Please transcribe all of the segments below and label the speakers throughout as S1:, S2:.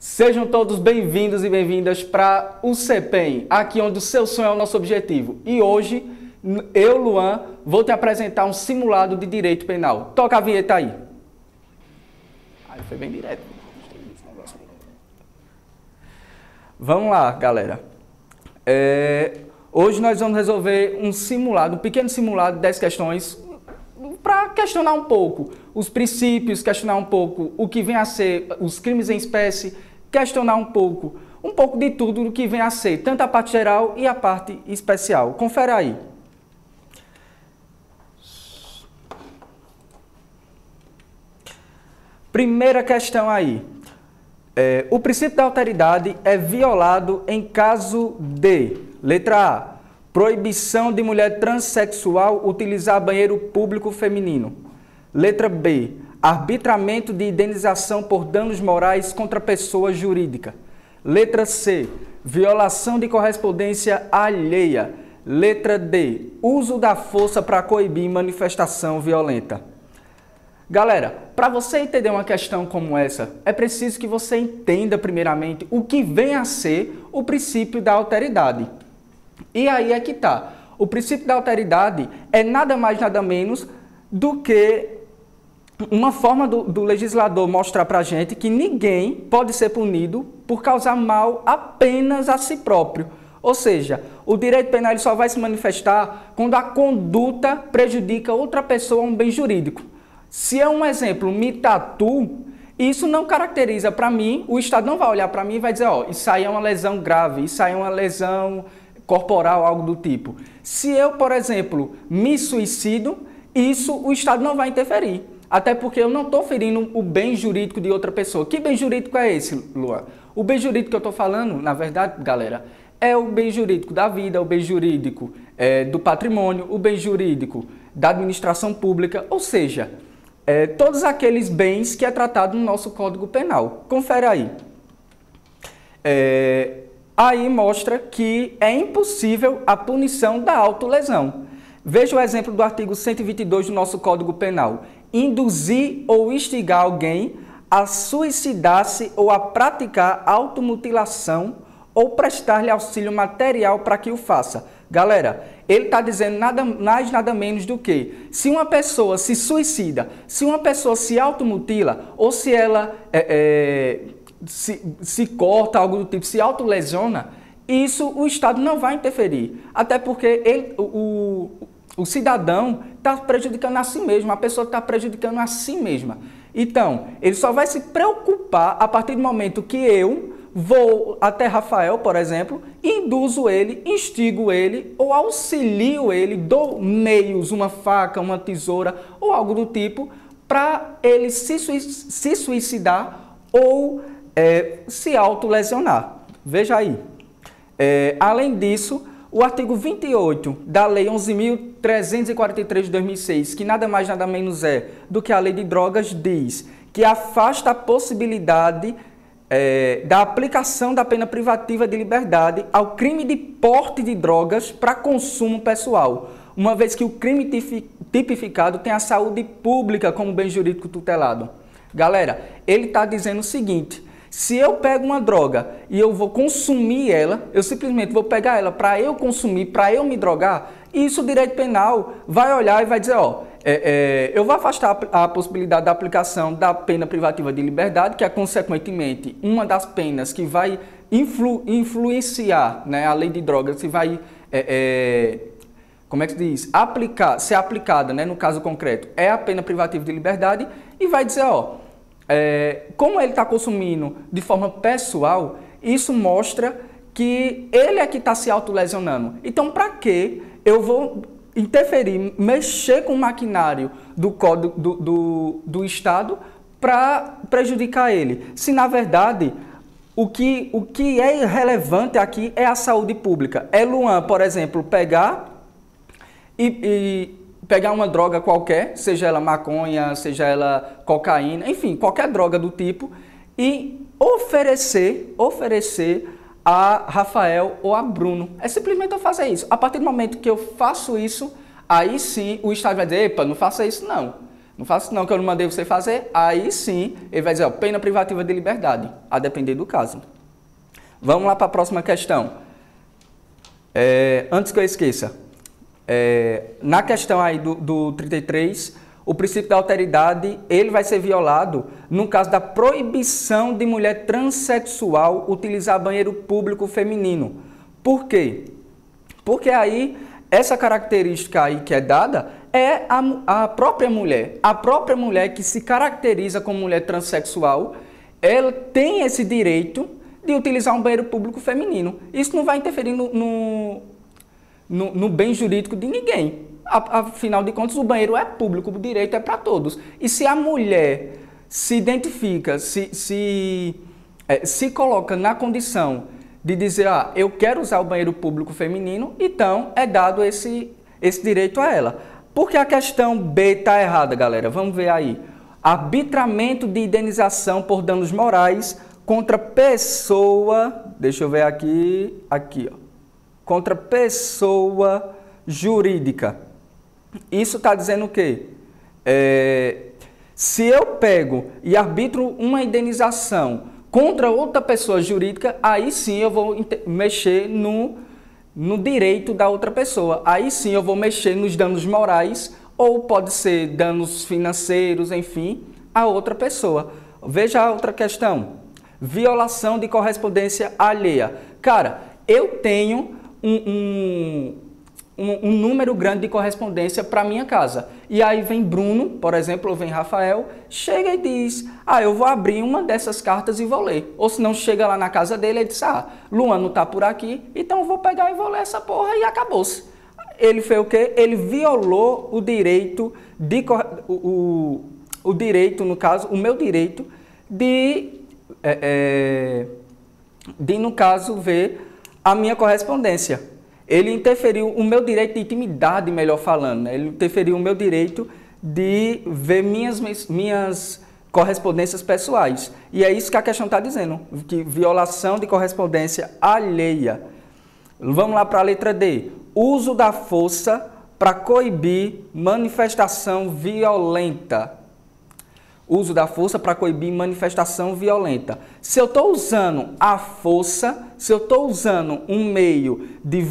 S1: Sejam todos bem-vindos e bem-vindas para o CPEM, aqui onde o seu sonho é o nosso objetivo. E hoje, eu, Luan, vou te apresentar um simulado de direito penal. Toca a vinheta aí. Aí foi bem direto. Vamos lá, galera. Hoje nós vamos resolver um simulado, um pequeno simulado de 10 questões para questionar um pouco os princípios, questionar um pouco o que vem a ser os crimes em espécie, questionar um pouco de tudo o que vem a ser, tanto a parte geral e a parte especial. Confere aí. Primeira questão aí. O princípio da alteridade é violado em caso de, letra A, proibição de mulher transexual utilizar banheiro público feminino. Letra B, arbitramento de indenização por danos morais contra pessoa jurídica. Letra C, violação de correspondência alheia. Letra D, uso da força para coibir manifestação violenta. Galera, para você entender uma questão como essa, é preciso que você entenda primeiramente o que vem a ser o princípio da alteridade. E aí é que está. O princípio da alteridade é nada mais, nada menos do que uma forma do legislador mostrar para a gente que ninguém pode ser punido por causar mal apenas a si próprio. Ou seja, o direito penal ele só vai se manifestar quando a conduta prejudica outra pessoa a um bem jurídico. Se é um exemplo, me tatu, isso não caracteriza para mim, o Estado não vai olhar para mim e vai dizer, ó, isso aí é uma lesão grave, isso aí é uma lesão corporal, algo do tipo. Se eu, por exemplo, me suicido, isso o Estado não vai interferir. Até porque eu não estou ferindo o bem jurídico de outra pessoa. Que bem jurídico é esse, Luan? O bem jurídico que eu estou falando, na verdade, galera, é o bem jurídico da vida, o bem jurídico do patrimônio, o bem jurídico da administração pública, ou seja, todos aqueles bens que é tratado no nosso Código Penal. Confere aí. Aí mostra que é impossível a punição da autolesão. Veja o exemplo do artigo 122 do nosso Código Penal. Induzir ou instigar alguém a suicidar-se ou a praticar automutilação ou prestar-lhe auxílio material para que o faça. Galera, ele está dizendo nada mais, nada menos do que se uma pessoa se suicida, se uma pessoa se automutila ou se ela se corta, algo do tipo, se autolesiona, isso o Estado não vai interferir. Até porque o cidadão está prejudicando a si mesmo, a pessoa está prejudicando a si mesma. Então, ele só vai se preocupar a partir do momento que eu vou até Rafael, por exemplo, induzo ele, instigo ele ou auxilio ele, dou meios, uma faca, uma tesoura ou algo do tipo, para ele se suicidar ou se autolesionar. Veja aí. Além disso, o artigo 28 da Lei 11.343 de 2006, que nada mais nada menos é do que a Lei de Drogas, diz que afasta a possibilidade da aplicação da pena privativa de liberdade ao crime de porte de drogas para consumo pessoal, uma vez que o crime tipificado tem a saúde pública como bem jurídico tutelado. Galera, ele está dizendo o seguinte: se eu pego uma droga e eu vou consumir ela, eu simplesmente vou pegar ela para eu consumir, para eu me drogar, isso o direito penal vai olhar e vai dizer, ó, eu vou afastar a possibilidade da aplicação da pena privativa de liberdade, que é consequentemente uma das penas que vai influenciar, né, a lei de drogas, que vai, como é que se diz, ser aplicada, né, no caso concreto, é a pena privativa de liberdade, e vai dizer, ó, como ele está consumindo de forma pessoal, isso mostra que ele é que está se autolesionando. Então, para que eu vou interferir, mexer com o maquinário do Código do Estado para prejudicar ele? Se, na verdade, o que é relevante aqui é a saúde pública. É Luan, por exemplo, pegar pegar uma droga qualquer, seja ela maconha, seja ela cocaína, enfim, qualquer droga do tipo, e oferecer a Rafael ou a Bruno. É simplesmente eu fazer isso. A partir do momento que eu faço isso, aí sim o Estado vai dizer, epa, não faça isso não. Não faça isso não, que eu não mandei você fazer. Aí sim, ele vai dizer, ó, pena privativa de liberdade, a depender do caso. Vamos lá para a próxima questão. Antes que eu esqueça, na questão aí do 33, o princípio da alteridade, ele vai ser violado no caso da proibição de mulher transexual utilizar banheiro público feminino. Por quê? Porque aí, essa característica aí que é dada é a própria mulher. A própria mulher que se caracteriza como mulher transexual, ela tem esse direito de utilizar um banheiro público feminino. Isso não vai interferir no bem jurídico de ninguém. Afinal de contas, o banheiro é público, o direito é para todos. E se a mulher se identifica, se coloca na condição de dizer, eu quero usar o banheiro público feminino, então é dado esse direito a ela. Porque a questão B está errada, galera. Vamos ver aí. Arbitramento de indenização por danos morais contra pessoa, deixa eu ver aqui, ó, contra pessoa jurídica. Isso está dizendo o quê? Se eu pego e arbitro uma indenização contra outra pessoa jurídica, aí sim eu vou mexer no direito da outra pessoa. Aí sim eu vou mexer nos danos morais, ou pode ser danos financeiros, enfim, a outra pessoa. Veja a outra questão. Violação de correspondência alheia. Cara, eu tenho um número grande de correspondência para minha casa. E aí vem Bruno, por exemplo, ou vem Rafael, chega e diz, eu vou abrir uma dessas cartas e vou ler. Ou se não, chega lá na casa dele e diz, Luan não está por aqui, então eu vou pegar e vou ler essa porra e acabou-se. Ele fez o quê? Ele violou o direito, o direito, no caso, o meu direito de no caso, ver a minha correspondência. Ele interferiu o meu direito de intimidade, melhor falando, né? Ele interferiu o meu direito de ver minhas correspondências pessoais. E é isso que a questão está dizendo, que violação de correspondência alheia. Vamos lá para a letra D. Uso da força para coibir manifestação violenta. Uso da força para coibir manifestação violenta. Se eu estou usando a força, se eu estou usando um meio de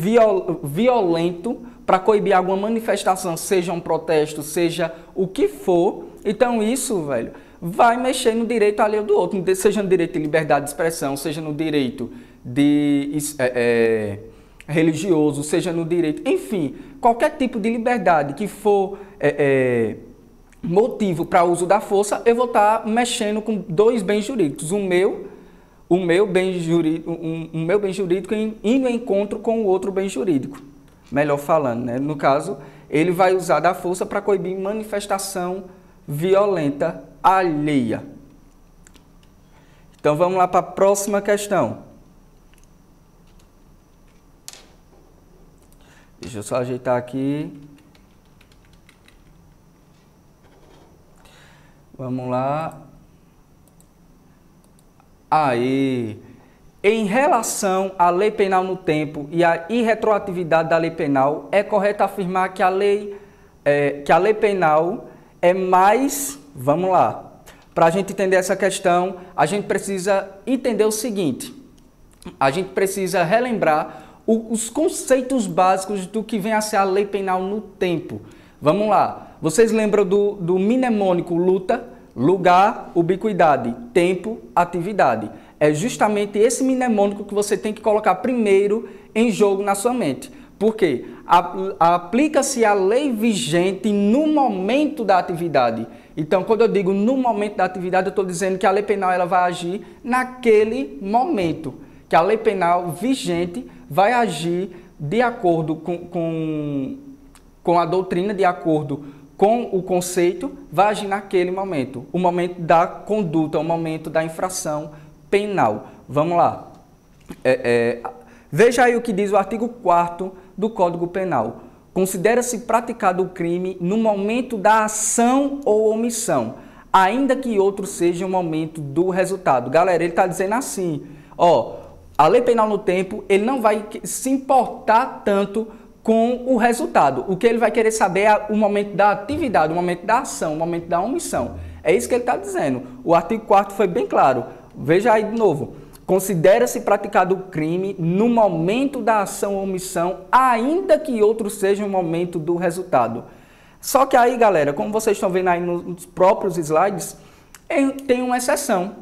S1: violento para coibir alguma manifestação, seja um protesto, seja o que for, então isso, velho, vai mexer no direito alheio do outro, seja no direito de liberdade de expressão, seja no direito de religioso, seja no direito, enfim, qualquer tipo de liberdade que for motivo para uso da força, eu vou estar mexendo com dois bens jurídicos, o meu bem jurídico indo em encontro com o outro bem jurídico, melhor falando, né? No caso, ele vai usar da força para coibir manifestação violenta alheia. Então vamos lá para a próxima questão. Deixa eu só ajeitar aqui. Vamos lá. Aí, em relação à lei penal no tempo e à irretroatividade da lei penal, é correto afirmar que a lei penal é mais... Vamos lá. Para a gente entender essa questão, a gente precisa entender o seguinte. A gente precisa relembrar os conceitos básicos do que vem a ser a lei penal no tempo. Vamos lá. Vocês lembram do mnemônico luta, lugar, ubiquidade, tempo, atividade. É justamente esse mnemônico que você tem que colocar primeiro em jogo na sua mente. Por quê? Aplica-se a lei vigente no momento da atividade. Então, quando eu digo no momento da atividade, eu estou dizendo que a lei penal ela vai agir naquele momento. Que a lei penal vigente vai agir de acordo com a doutrina, de acordo com o conceito, vai agir naquele momento. O momento da conduta, o momento da infração penal. Vamos lá. Veja aí o que diz o artigo 4º do Código Penal. Considera-se praticado o crime no momento da ação ou omissão, ainda que outro seja o momento do resultado. Galera, ele está dizendo assim, a lei penal no tempo, ele não vai se importar tanto com o resultado. O que ele vai querer saber é o momento da atividade, o momento da ação, o momento da omissão. É isso que ele está dizendo. O artigo 4º foi bem claro. Veja aí de novo. Considera-se praticado o crime no momento da ação ou omissão, ainda que outro seja o momento do resultado. Só que aí, galera, como vocês estão vendo aí nos próprios slides, tem uma exceção.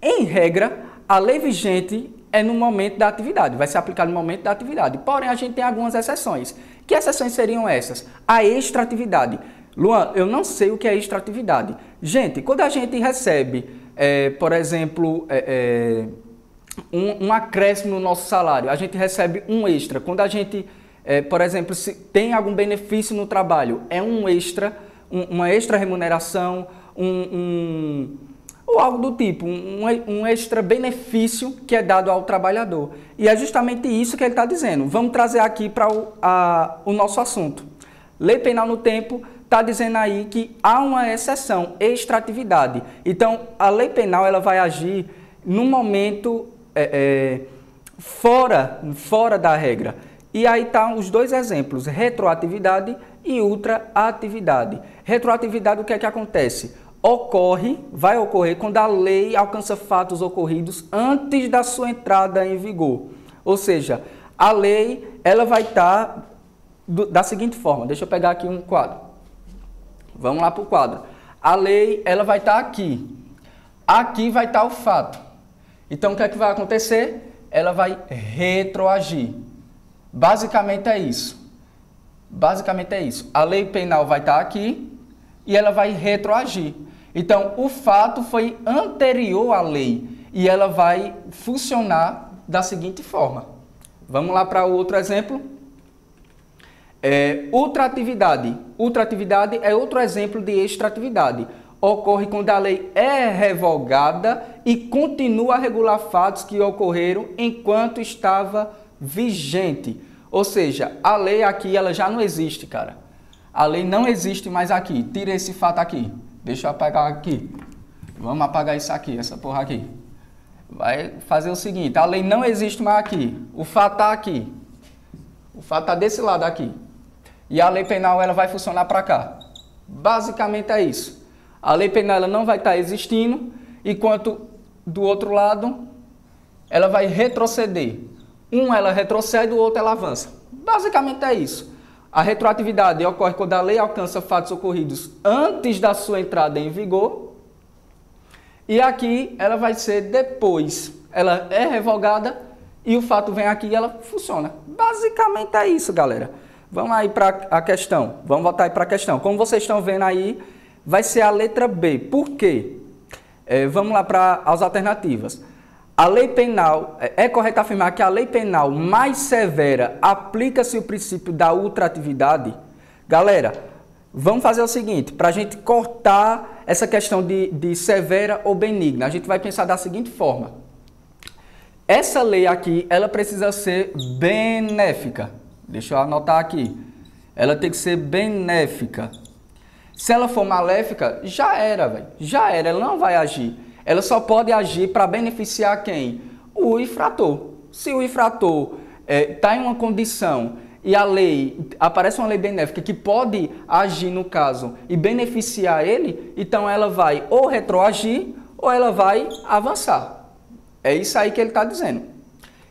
S1: Em regra, a lei vigente é no momento da atividade, vai ser aplicada no momento da atividade. Porém, a gente tem algumas exceções. Que exceções seriam essas? A extratividade. Luan, eu não sei o que é extratividade. Gente, quando a gente recebe, por exemplo, um acréscimo no nosso salário, a gente recebe um extra. Quando a gente, por exemplo, se tem algum benefício no trabalho, é um extra, uma extra remuneração, ou algo do tipo, um extra benefício que é dado ao trabalhador. E é justamente isso que ele está dizendo. Vamos trazer aqui para o nosso assunto. Lei Penal no Tempo está dizendo aí que há uma exceção, extratividade. Então, a lei penal ela vai agir num momento fora da regra. E aí estão os dois exemplos, retroatividade e ultraatividade. Retroatividade, o que é que acontece? Vai ocorrer quando a lei alcança fatos ocorridos antes da sua entrada em vigor. Ou seja, a lei ela vai estar da seguinte forma. Deixa eu pegar aqui um quadro. Vamos lá para o quadro. A lei ela vai estar aqui. Aqui vai estar o fato. Então, o que é que vai acontecer? Ela vai retroagir. Basicamente é isso. Basicamente é isso. A lei penal vai estar aqui e ela vai retroagir. Então, o fato foi anterior à lei e ela vai funcionar da seguinte forma. Vamos lá para o outro exemplo. Ultraatividade. Ultraatividade é outro exemplo de extratividade. Ocorre quando a lei é revogada e continua a regular fatos que ocorreram enquanto estava vigente. Ou seja, a lei aqui ela já não existe, cara. A lei não existe mais aqui. Tira esse fato aqui. Deixa eu apagar aqui. Vamos apagar isso aqui, essa porra aqui. Vai fazer o seguinte, a lei não existe mais aqui. O fato está aqui. O fato está desse lado aqui. E a lei penal ela vai funcionar para cá. Basicamente é isso. A lei penal ela não vai estar existindo, enquanto do outro lado ela vai retroceder. Ela retrocede, o outro ela avança. Basicamente é isso. A retroatividade ocorre quando a lei alcança fatos ocorridos antes da sua entrada em vigor. E aqui ela vai ser depois. Ela é revogada e o fato vem aqui e ela funciona. Basicamente é isso, galera. Vamos aí para a questão. Vamos voltar aí para a questão. Como vocês estão vendo aí, vai ser a letra B. Por quê? Vamos lá para as alternativas. A lei penal, é correto afirmar que a lei penal mais severa aplica-se o princípio da ultraatividade? Galera, vamos fazer o seguinte, para a gente cortar essa questão de severa ou benigna, a gente vai pensar da seguinte forma. Essa lei aqui, ela precisa ser benéfica. Deixa eu anotar aqui. Ela tem que ser benéfica. Se ela for maléfica, já era, velho. Já era, ela não vai agir. Ela só pode agir para beneficiar quem? O infrator. Se o infrator está em uma condição e a lei, aparece uma lei benéfica que pode agir no caso e beneficiar ele, então ela vai ou retroagir ou ela vai avançar. É isso aí que ele está dizendo.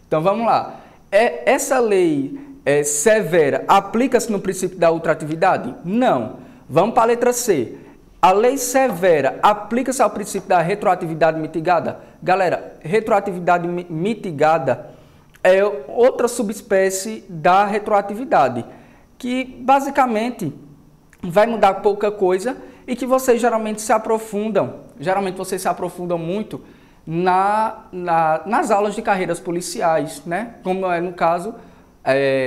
S1: Então vamos lá. Essa lei severa aplica-se no princípio da ultraatividade? Não. Vamos para a letra C. A lei severa aplica-se ao princípio da retroatividade mitigada? Galera, retroatividade mitigada é outra subespécie da retroatividade, que basicamente vai mudar pouca coisa e que vocês geralmente se aprofundam muito nas aulas de carreiras policiais, né? Como é no caso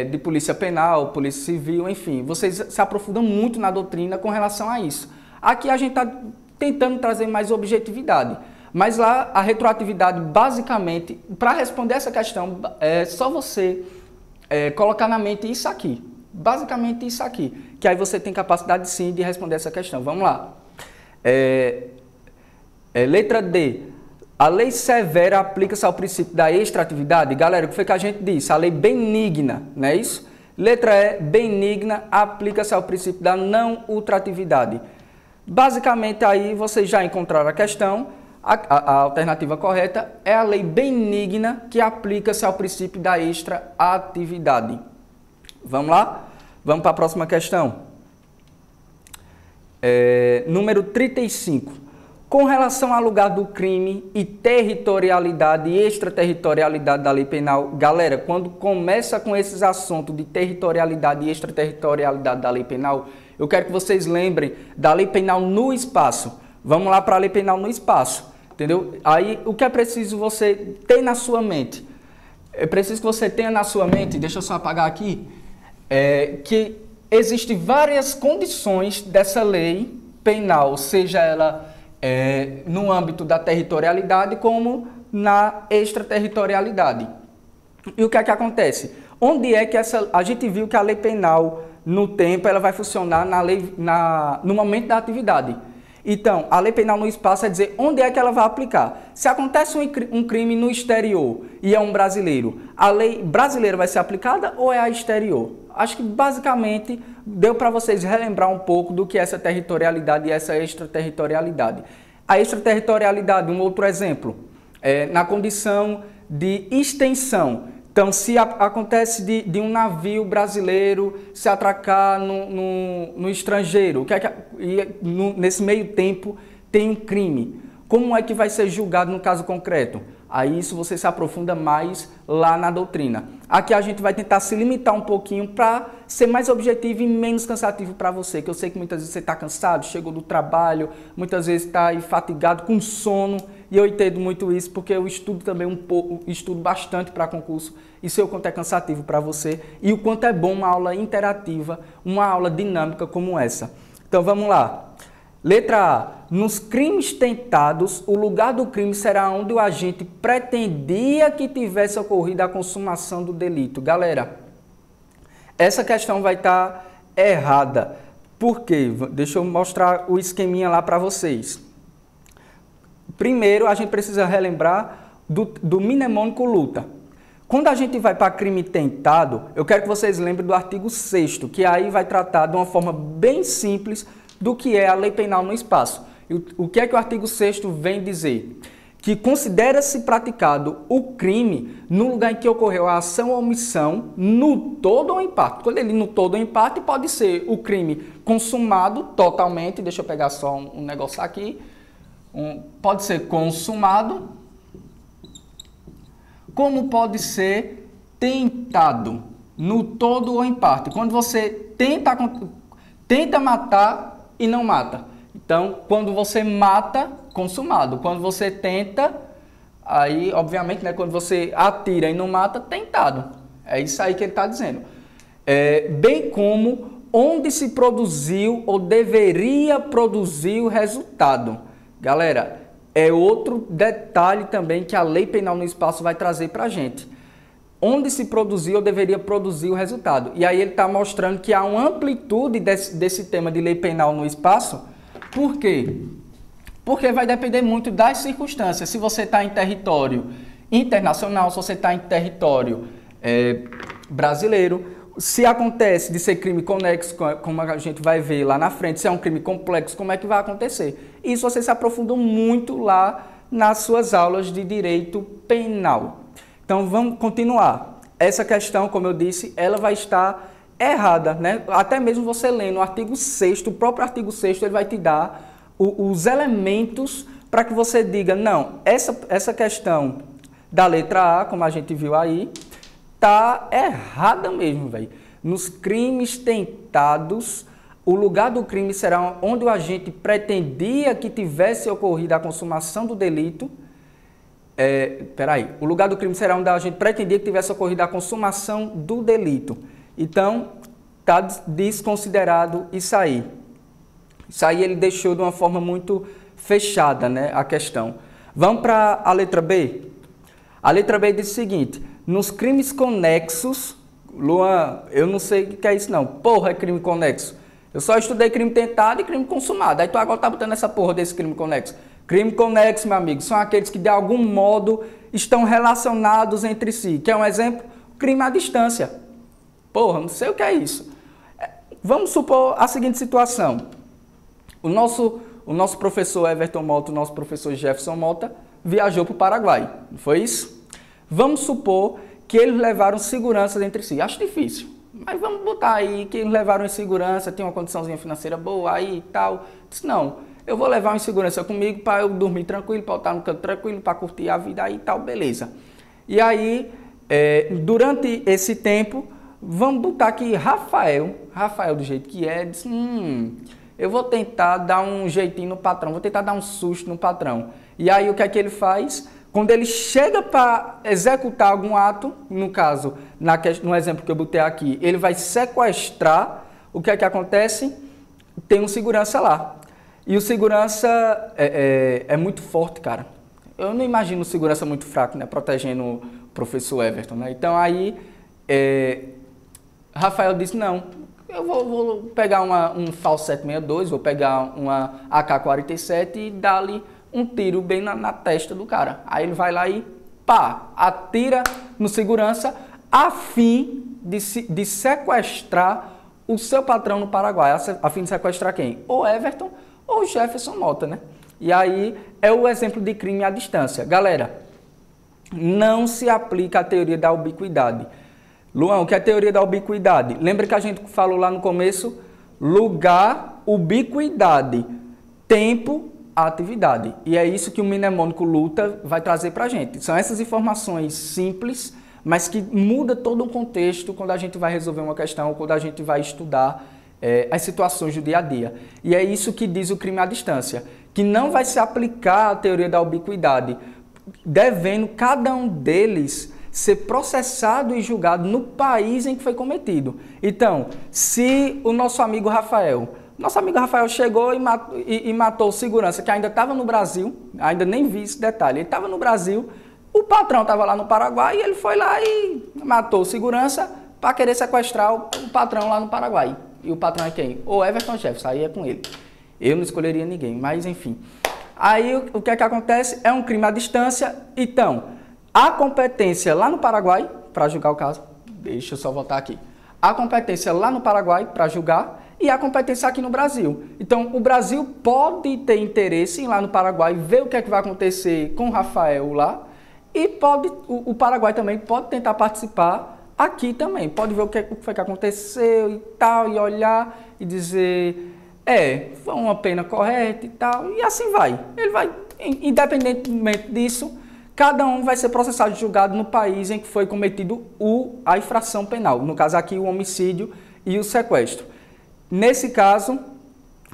S1: de polícia penal, polícia civil, enfim, vocês se aprofundam muito na doutrina com relação a isso. Aqui a gente está tentando trazer mais objetividade, mas lá a retroatividade, basicamente, para responder essa questão, é só você colocar na mente isso aqui, basicamente isso aqui, que aí você tem capacidade sim de responder essa questão. Vamos lá. Letra D. A lei severa aplica-se ao princípio da extratividade? Galera, o que foi que a gente disse? A lei benigna, não é isso? Letra E, benigna, aplica-se ao princípio da não ultratividade. Basicamente, aí vocês já encontraram a questão. A alternativa correta é a lei benigna, que aplica-se ao princípio da extra-atividade. Vamos lá? Vamos para a próxima questão. Número 35. Com relação ao lugar do crime e territorialidade e extraterritorialidade da lei penal, galera, quando começa com esses assuntos de territorialidade e extraterritorialidade da lei penal, eu quero que vocês lembrem da lei penal no espaço. Vamos lá para a lei penal no espaço, entendeu? Aí, o que é preciso você ter na sua mente? É preciso que você tenha na sua mente, deixa eu só apagar aqui, que existem várias condições dessa lei penal, seja ela no âmbito da territorialidade como na extraterritorialidade. E o que é que acontece? Onde é que a gente viu que a lei penal, no tempo, ela vai funcionar no momento da atividade. Então, a lei penal no espaço é dizer onde é que ela vai aplicar. Se acontece um crime no exterior e é um brasileiro, a lei brasileira vai ser aplicada ou é a exterior? Acho que basicamente deu para vocês relembrar um pouco do que é essa territorialidade e essa extraterritorialidade. A extraterritorialidade, um outro exemplo, na condição de extensão. Então, se acontece de um navio brasileiro se atracar no estrangeiro, nesse meio tempo tem um crime, como é que vai ser julgado no caso concreto? Aí isso você se aprofunda mais lá na doutrina. Aqui a gente vai tentar se limitar um pouquinho para ser mais objetivo e menos cansativo para você, que eu sei que muitas vezes você está cansado, chegou do trabalho, muitas vezes está aí fatigado, com sono, e eu entendo muito isso porque eu estudo também estudo bastante para concurso, e sei o quanto é cansativo para você e o quanto é bom uma aula interativa, uma aula dinâmica como essa. Então vamos lá. Letra A. Nos crimes tentados, o lugar do crime será onde o agente pretendia que tivesse ocorrido a consumação do delito. Galera, essa questão vai estar errada. Por quê? Deixa eu mostrar o esqueminha lá para vocês. Primeiro, a gente precisa relembrar do mnemônico luta. Quando a gente vai para crime tentado, eu quero que vocês lembrem do artigo 6º, que aí vai tratar de uma forma bem simples do que é a lei penal no espaço. O que é que o artigo 6º vem dizer? Que considera-se praticado o crime no lugar em que ocorreu a ação ou omissão, no todo ou em parte. Quando ele no todo ou em parte, pode ser o crime consumado totalmente, deixa eu pegar só um negócio aqui, pode ser consumado, como pode ser tentado, no todo ou em parte. Quando você tenta matar e não mata. Então, quando você mata, consumado. Quando você tenta, aí, obviamente, né, quando você atira e não mata, tentado. É isso aí que ele está dizendo. Bem como onde se produziu ou deveria produzir o resultado. Galera, é outro detalhe também que a lei penal no espaço vai trazer para a gente. Onde se produziu ou deveria produzir o resultado. E aí ele está mostrando que há uma amplitude desse tema de lei penal no espaço. Por quê? Porque vai depender muito das circunstâncias. Se você está em território internacional, se você está em território brasileiro, se acontece de ser crime conexo, como a gente vai ver lá na frente, se é um crime complexo, como é que vai acontecer? Isso você se aprofunda muito lá nas suas aulas de direito penal. Então, vamos continuar. Essa questão, como eu disse, ela vai estar errada, né? Até mesmo você lendo o artigo 6º, o próprio artigo 6º, ele vai te dar os elementos para que você diga, não, essa questão da letra A, como a gente viu aí, tá errada mesmo, velho. Nos crimes tentados, o lugar do crime será onde o agente pretendia que tivesse ocorrido a consumação do delito. O lugar do crime será onde a gente pretendia que tivesse ocorrido a consumação do delito. Então, está desconsiderado isso aí. Isso aí ele deixou de uma forma muito fechada, né, a questão. Vamos para a letra B? A letra B diz o seguinte: nos crimes conexos, Luan, eu não sei o que é isso não. Porra, é crime conexo. Eu só estudei crime tentado e crime consumado. Aí tu agora tá botando essa porra desse crime conexo. Crime conexo, meu amigo, são aqueles que de algum modo estão relacionados entre si. Quer um exemplo? Crime à distância. Porra, não sei o que é isso. Vamos supor a seguinte situação. O nosso professor Everton Mota, o nosso professor Jefferson Mota, viajou para o Paraguai, não foi isso? Vamos supor que eles levaram seguranças entre si. Acho difícil, mas vamos botar aí que eles levaram em segurança, tem uma condiçãozinha financeira boa aí e tal. Disse, não, eu vou levar uma segurança comigo para eu dormir tranquilo, para eu estar no canto tranquilo, para curtir a vida aí e tal, beleza. E aí, durante esse tempo, vamos botar aqui Rafael do jeito que é, disse, eu vou tentar dar um jeitinho no patrão, vou tentar dar um susto no patrão. E aí o que é que ele faz? Quando ele chega para executar algum ato, no caso, no exemplo que eu botei aqui, ele vai sequestrar, o que é que acontece? Tem um segurança lá. E o segurança é muito forte, cara. Eu não imagino o segurança muito fraco, né, protegendo o professor Everton, né? Então aí, Rafael disse, não, eu vou pegar um FAL 762, vou pegar uma AK-47 e dar-lhe um tiro bem na testa do cara. Aí ele vai lá e pá, atira no segurança a fim de sequestrar o seu patrão no Paraguai. A fim de sequestrar quem? Ou Everton ou Jefferson Mota, né? E aí é o exemplo de crime à distância. Galera, não se aplica a teoria da ubiquidade. Luan, o que é a teoria da ubiquidade? Lembra que a gente falou lá no começo? Lugar, ubiquidade, tempo, atividade. E é isso que o mnemônico luta vai trazer para a gente. São essas informações simples, mas que muda todo o contexto quando a gente vai resolver uma questão ou quando a gente vai estudar as situações do dia a dia. E é isso que diz o crime à distância, que não vai se aplicar a teoria da ubiquidade, devendo cada um deles ser processado e julgado no país em que foi cometido. Então, se o nosso amigo Rafael chegou e matou o segurança, que ainda estava no Brasil, ainda nem vi esse detalhe, ele estava no Brasil, o patrão estava lá no Paraguai e ele foi lá e matou o segurança para querer sequestrar o patrão lá no Paraguai. E o patrão é quem? O Everton Jefferson, aí é com ele. Eu não escolheria ninguém, mas enfim. Aí o que é que acontece? É um crime à distância. Então, a competência lá no Paraguai, para julgar o caso, deixa eu só voltar aqui. A competência lá no Paraguai para julgar e a competência aqui no Brasil. Então, o Brasil pode ter interesse em ir lá no Paraguai, ver o que é que vai acontecer com o Rafael lá, e o Paraguai também pode tentar participar aqui também. Pode ver o que foi que aconteceu e tal, e olhar e dizer, foi uma pena correta e tal, e assim vai. Ele vai, independentemente disso, cada um vai ser processado e julgado no país em que foi cometido a infração penal. No caso aqui, o homicídio e o sequestro. Nesse caso,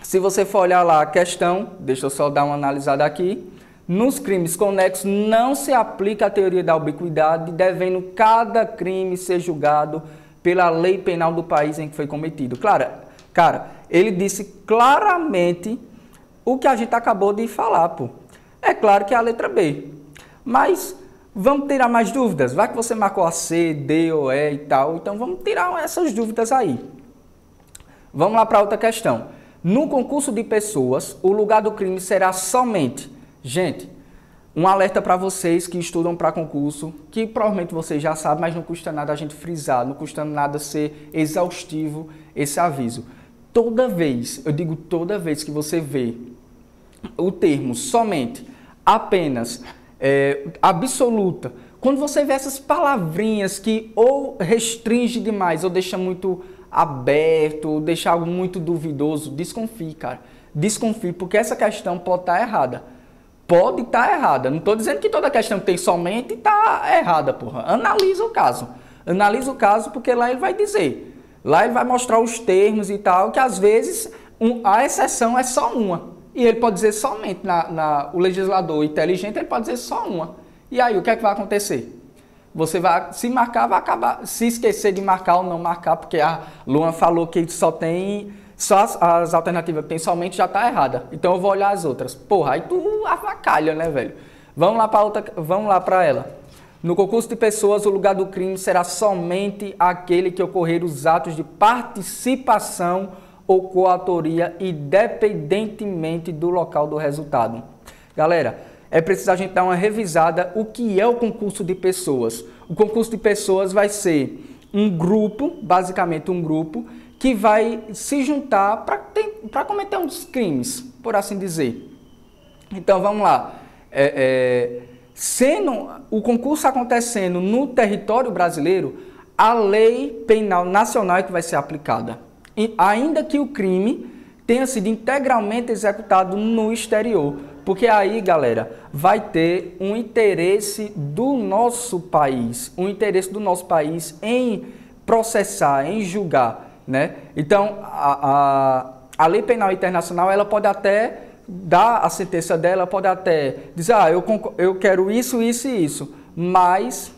S1: se você for olhar lá a questão, deixa eu só dar uma analisada aqui, nos crimes conexos não se aplica a teoria da ubiquidade, devendo cada crime ser julgado pela lei penal do país em que foi cometido. Cara, ele disse claramente o que a gente acabou de falar, pô. É claro que é a letra B. Mas vamos tirar mais dúvidas? Vai que você marcou a C, D ou E e tal. Então vamos tirar essas dúvidas aí. Vamos lá para outra questão. No concurso de pessoas, o lugar do crime será somente... Gente, um alerta para vocês que estudam para concurso, que provavelmente vocês já sabem, mas não custa nada a gente frisar, não custa nada ser exaustivo esse aviso. Toda vez, eu digo toda vez que você vê o termo somente, apenas... absoluta. Quando você vê essas palavrinhas que ou restringe demais, ou deixa muito aberto, ou deixa algo muito duvidoso, desconfie, cara. Desconfie, porque essa questão pode estar errada. Pode estar errada. Não estou dizendo que toda questão que tem somente está errada, porra. Analisa o caso. Analisa o caso, porque lá ele vai dizer. Lá ele vai mostrar os termos e tal, que às vezes a exceção é só uma. E ele pode dizer somente, o legislador inteligente, ele pode dizer só uma. E aí, o que é que vai acontecer? Você vai, se marcar, vai acabar, se esquecer de marcar ou não marcar, porque a Luan falou que só as alternativas que tem somente já está errada. Então eu vou olhar as outras. Porra, aí tu avacalha, né, velho? Vamos lá para ela. No concurso de pessoas, o lugar do crime será somente aquele que ocorrer os atos de participação ou coautoria, independentemente do local do resultado. Galera, é preciso a gente dar uma revisada o que é o concurso de pessoas. O concurso de pessoas vai ser um grupo, basicamente um grupo, que vai se juntar para cometer uns crimes, por assim dizer. Então, vamos lá. Sendo o concurso acontecendo no território brasileiro, a lei penal nacional é que vai ser aplicada. E ainda que o crime tenha sido integralmente executado no exterior. Porque aí, galera, vai ter um interesse do nosso país, em processar, em julgar, né? Então, a lei penal internacional, ela pode até dar a sentença dela, pode até dizer, eu quero isso, isso e isso, mas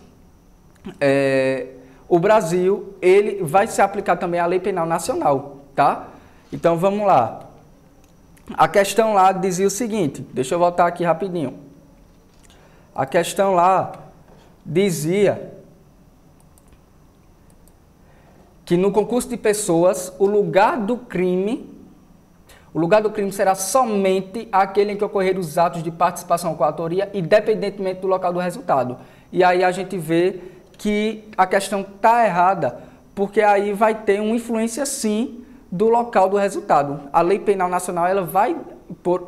S1: o Brasil, ele vai se aplicar também a lei penal nacional, tá? Então, vamos lá. A questão lá dizia o seguinte, deixa eu voltar aqui rapidinho. A questão lá dizia que no concurso de pessoas, o lugar do crime será somente aquele em que ocorrer os atos de participação com a autoria, independentemente do local do resultado. E aí a gente vê que a questão está errada, porque aí vai ter uma influência, sim, do local do resultado. A lei penal nacional, ela vai,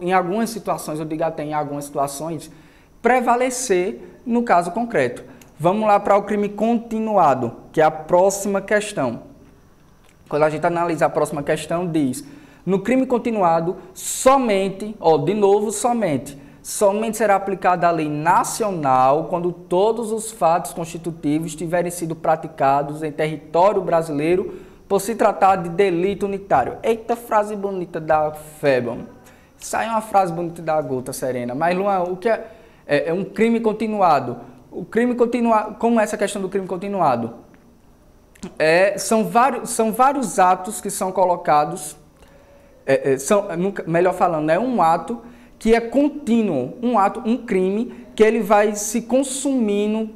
S1: em algumas situações, eu digo até em algumas situações, prevalecer no caso concreto. Vamos lá para o crime continuado, que é a próxima questão. Quando a gente analisa a próxima questão, diz: no crime continuado, somente será aplicada a lei nacional quando todos os fatos constitutivos tiverem sido praticados em território brasileiro por se tratar de delito unitário. Eita, frase bonita da Febon. Isso aí é uma frase bonita da Gota Serena. Mas, Luan, o que é um crime continuado? O crime continuado, como é essa questão do crime continuado? São vários atos que são colocados, melhor falando, é um ato que é contínuo, um crime que ele vai se consumindo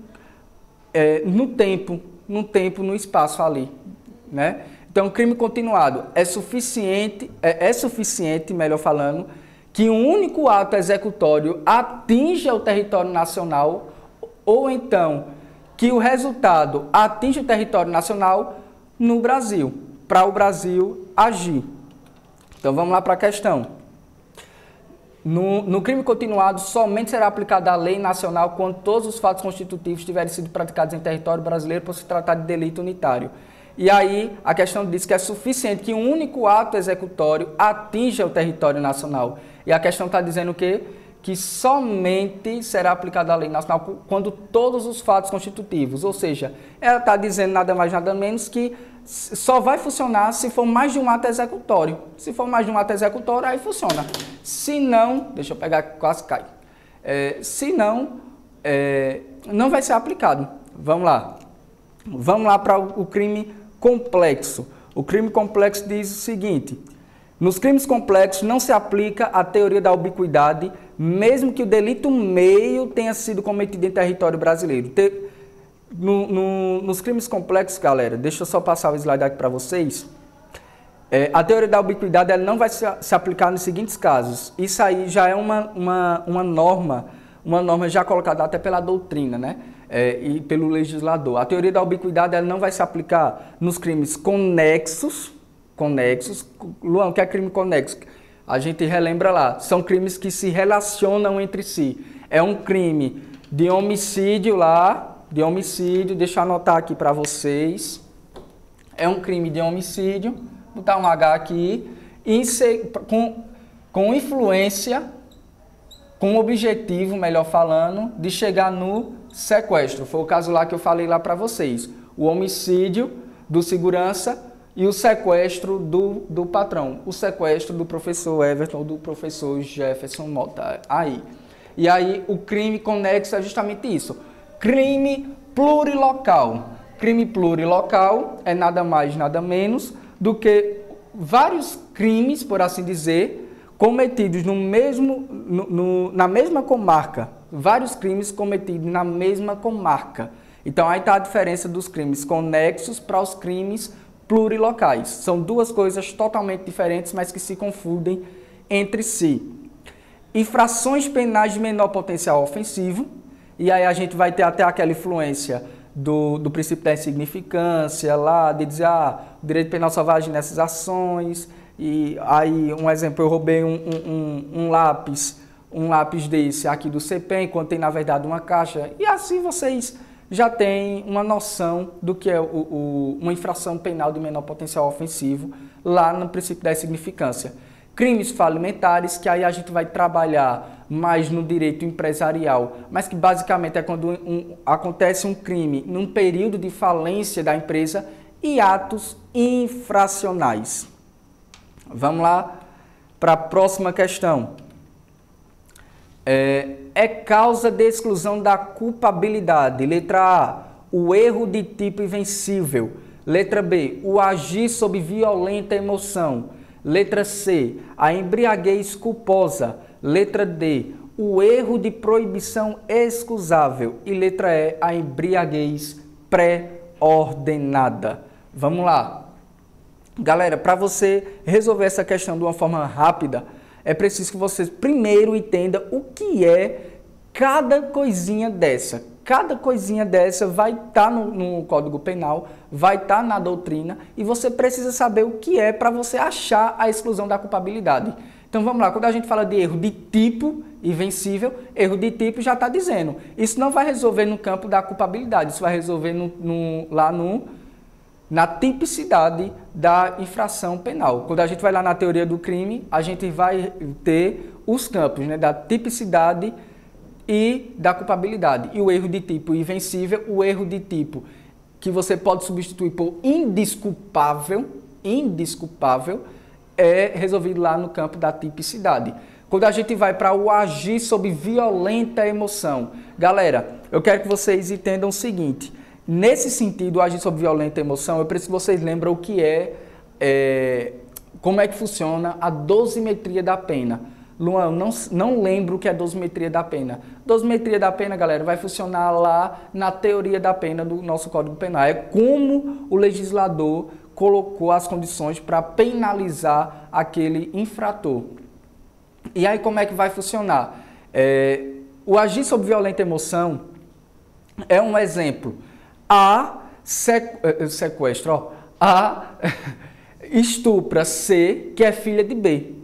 S1: no tempo, no espaço ali, né? Então, crime continuado é suficiente, melhor falando, que um único ato executório atinja o território nacional, ou então que o resultado atinja o território nacional no Brasil, para o Brasil agir. Então, vamos lá para a questão. No crime continuado, somente será aplicada a lei nacional quando todos os fatos constitutivos tiverem sido praticados em território brasileiro por se tratar de delito unitário. E aí, a questão diz que é suficiente que um único ato executório atinja o território nacional. E a questão está dizendo o quê? Que somente será aplicada a lei nacional quando todos os fatos constitutivos, ou seja, ela está dizendo nada mais nada menos que só vai funcionar se for mais de um ato executório. Se for mais de um ato executório, aí funciona. Se não, deixa eu pegar, quase cai. Se não, não vai ser aplicado. Vamos lá. Vamos lá para o crime complexo. O crime complexo diz o seguinte: nos crimes complexos não se aplica a teoria da ubiquidade, mesmo que o delito meio tenha sido cometido em território brasileiro. Nos crimes complexos, galera, deixa eu só passar o slide aqui para vocês. A teoria da ubiquidade ela não vai se aplicar nos seguintes casos. Isso aí já é uma norma já colocada até pela doutrina, né? E pelo legislador. A teoria da ubiquidade ela não vai se aplicar nos crimes conexos. Luan, o que é crime conexo? A gente relembra lá, são crimes que se relacionam entre si. É um crime de homicídio deixa eu anotar aqui para vocês. É um crime de homicídio, vou botar um H aqui, com influência, com o objetivo, melhor falando, de chegar no sequestro. Foi o caso lá que eu falei lá para vocês. O homicídio do segurança e o sequestro do patrão. O sequestro do professor Everton ou do professor Jefferson Mota. E aí o crime conexo é justamente isso. Crime plurilocal. Crime plurilocal é nada mais, nada menos do que vários crimes, por assim dizer, cometidos na mesma comarca. Vários crimes cometidos na mesma comarca. Então, aí está a diferença dos crimes conexos para os crimes plurilocais. São duas coisas totalmente diferentes, mas que se confundem entre si. Infrações penais de menor potencial ofensivo. E aí a gente vai ter até aquela influência do princípio da insignificância, lá de dizer, o direito penal só vai agir nessas ações, e aí, um exemplo, eu roubei um lápis desse aqui do CPEM, enquanto tem, na verdade, uma caixa, e assim vocês já têm uma noção do que é uma infração penal de menor potencial ofensivo, lá no princípio da insignificância. Crimes falimentares, que aí a gente vai trabalhar mais no direito empresarial, mas que basicamente é quando acontece um crime num período de falência da empresa, e atos infracionais. Vamos lá para a próxima questão. É causa de exclusão da culpabilidade. Letra A, o erro de tipo invencível. Letra B, o agir sob violenta emoção. Letra C, a embriaguez culposa. Letra D, o erro de proibição excusável. E letra E, a embriaguez pré-ordenada. Vamos lá. Galera, para você resolver essa questão de uma forma rápida, é preciso que você primeiro entenda o que é cada coisinha dessa. Cada coisinha dessa vai estar no Código Penal, vai estar na doutrina, e você precisa saber o que é para você achar a exclusão da culpabilidade. Então vamos lá, quando a gente fala de erro de tipo invencível, erro de tipo já está dizendo, isso não vai resolver no campo da culpabilidade, isso vai resolver na tipicidade da infração penal. Quando a gente vai lá na teoria do crime, a gente vai ter os campos, né, da tipicidade e da culpabilidade. E o erro de tipo invencível, o erro de tipo que você pode substituir por indesculpável, é resolvido lá no campo da tipicidade. Quando a gente vai para o agir sob violenta emoção, galera, eu quero que vocês entendam o seguinte. Nesse sentido, o agir sob violenta emoção, eu preciso que vocês lembrem o que como é que funciona a dosimetria da pena. Luan, não lembro o que é dosimetria da pena. Dosimetria da pena, galera, vai funcionar lá na teoria da pena do nosso Código Penal. É como o legislador colocou as condições para penalizar aquele infrator. E aí, como é que vai funcionar? O agir sob violenta emoção é um exemplo. A sequestra, A estupra C, que é filha de B.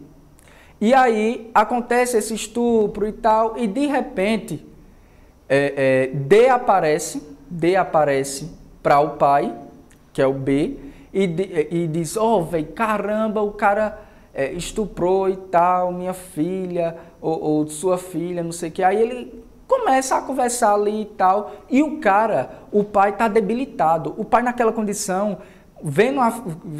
S1: E aí acontece esse estupro e tal, e de repente D aparece para o pai, que é o B, e diz, velho, caramba, o cara estuprou e tal, minha filha, ou sua filha, não sei o que. Aí ele começa a conversar ali e tal, e o pai está debilitado. O pai naquela condição,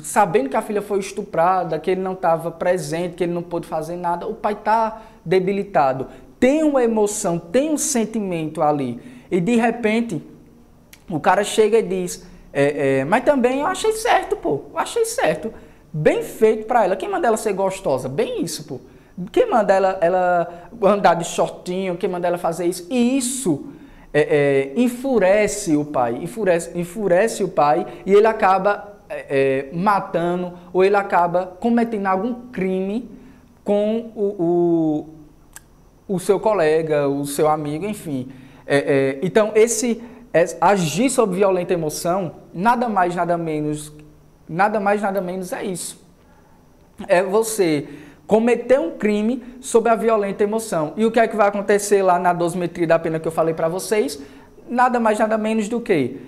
S1: sabendo que a filha foi estuprada, que ele não estava presente, que ele não pôde fazer nada, o pai está debilitado. Tem uma emoção, tem um sentimento ali. E de repente, o cara chega e diz, mas também eu achei certo, pô, eu achei certo. Bem feito para ela. Quem manda ela ser gostosa? Bem isso, pô. Quem manda ela andar de shortinho? Quem manda ela fazer isso? E isso enfurece o pai. Enfurece o pai e ele acaba matando ou ele acaba cometendo algum crime com o seu colega, o seu amigo, enfim. Então, agir sob violenta emoção, nada mais, nada menos é isso. É você cometer um crime sob a violenta emoção. E o que é que vai acontecer lá na dosimetria da pena que eu falei para vocês? Nada mais, nada menos do que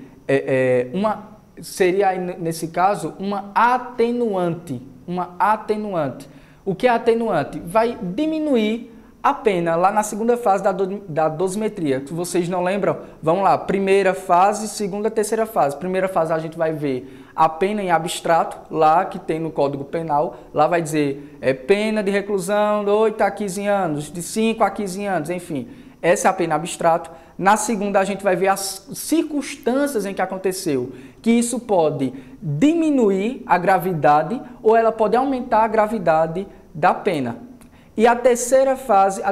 S1: seria, nesse caso, uma atenuante. Uma atenuante. O que é atenuante? Vai diminuir a pena lá na segunda fase da dosimetria. Se vocês não lembram, vamos lá. Primeira fase, segunda, terceira fase. Primeira fase a gente vai ver a pena em abstrato, lá que tem no Código Penal. Lá vai dizer pena de reclusão de 8 a 15 anos, de 5 a 15 anos, enfim. Essa é a pena abstrato. Na segunda a gente vai ver as circunstâncias em que aconteceu, que isso pode diminuir a gravidade ou ela pode aumentar a gravidade da pena. E a terceira fase